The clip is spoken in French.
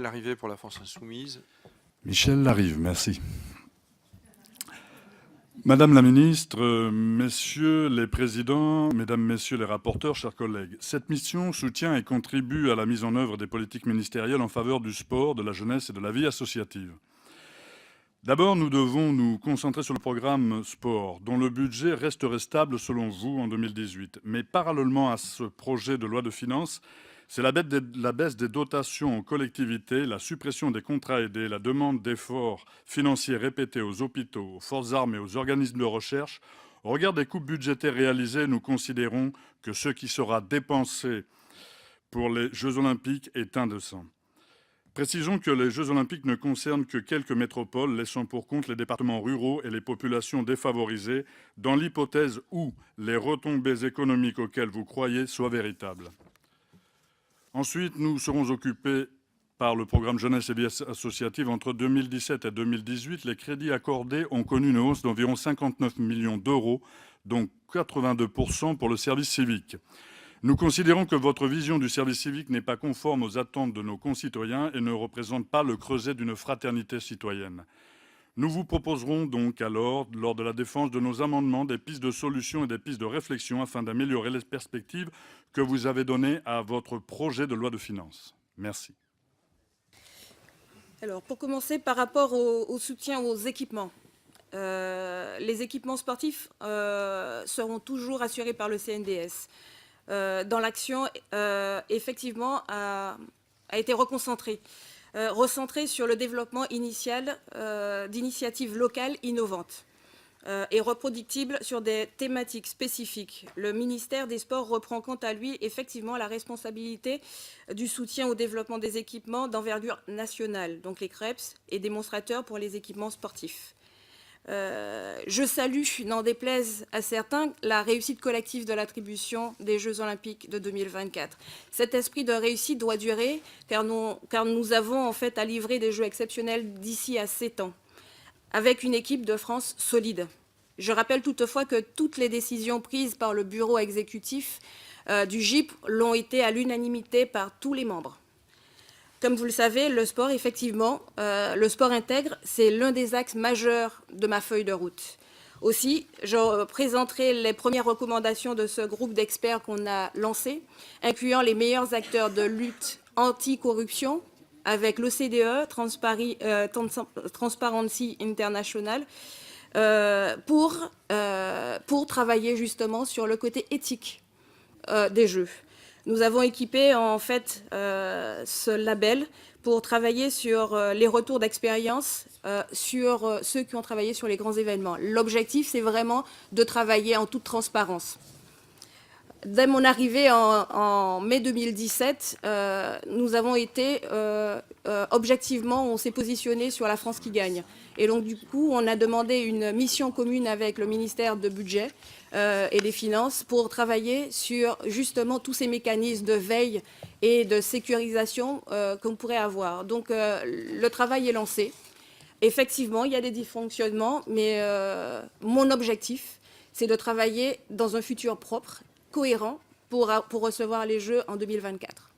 Larrivé pour la France Insoumise. Michel Larive, merci. Madame la ministre, messieurs les présidents, mesdames, messieurs les rapporteurs, chers collègues, cette mission soutient et contribue à la mise en œuvre des politiques ministérielles en faveur du sport, de la jeunesse et de la vie associative. D'abord, nous devons nous concentrer sur le programme sport, dont le budget resterait stable selon vous en 2018. Mais parallèlement à ce projet de loi de finances, c'est la baisse des dotations aux collectivités, la suppression des contrats aidés, la demande d'efforts financiers répétés aux hôpitaux, aux forces armées, aux organismes de recherche. Au regard des coupes budgétaires réalisées, nous considérons que ce qui sera dépensé pour les Jeux Olympiques est indécent. Précisons que les Jeux Olympiques ne concernent que quelques métropoles, laissant pour compte les départements ruraux et les populations défavorisées, dans l'hypothèse où les retombées économiques auxquelles vous croyez soient véritables. Ensuite, nous serons occupés par le programme Jeunesse et vie associative. Entre 2017 et 2018, les crédits accordés ont connu une hausse d'environ 59 millions d'euros, dont 82% pour le service civique. Nous considérons que votre vision du service civique n'est pas conforme aux attentes de nos concitoyens et ne représente pas le creuset d'une fraternité citoyenne. Nous vous proposerons donc alors, lors de la défense de nos amendements, des pistes de solutions et des pistes de réflexion afin d'améliorer les perspectives que vous avez données à votre projet de loi de finances. Merci. Alors, pour commencer, par rapport au soutien aux équipements, les équipements sportifs seront toujours assurés par le CNDS. Dans l'action, effectivement, a été recentré sur le développement initial d'initiatives locales innovantes et reproductibles sur des thématiques spécifiques. Le ministère des Sports reprend quant à lui effectivement la responsabilité du soutien au développement des équipements d'envergure nationale, donc les CREPS et démonstrateurs pour les équipements sportifs. Je salue, n'en déplaise à certains, la réussite collective de l'attribution des Jeux Olympiques de 2024. Cet esprit de réussite doit durer, car nous avons en fait à livrer des Jeux exceptionnels d'ici à 7 ans, avec une équipe de France solide. Je rappelle toutefois que toutes les décisions prises par le bureau exécutif du GIP l'ont été à l'unanimité par tous les membres. Comme vous le savez, le sport, effectivement, le sport intègre, c'est l'un des axes majeurs de ma feuille de route. Aussi, je présenterai les premières recommandations de ce groupe d'experts qu'on a lancé, incluant les meilleurs acteurs de lutte anti-corruption avec l'OCDE, Transparency International, pour travailler justement sur le côté éthique des Jeux. Nous avons équipé en fait ce label pour travailler sur les retours d'expérience sur ceux qui ont travaillé sur les grands événements. L'objectif, c'est vraiment de travailler en toute transparence. Dès mon arrivée en mai 2017, nous avons été objectivement, on s'est positionné sur la France qui gagne. Et donc du coup, on a demandé une mission commune avec le ministère de Budget et des Finances pour travailler sur justement tous ces mécanismes de veille et de sécurisation qu'on pourrait avoir. Donc le travail est lancé. Effectivement, il y a des dysfonctionnements, mais mon objectif, c'est de travailler dans un futur propre, cohérent, pour recevoir les Jeux en 2024.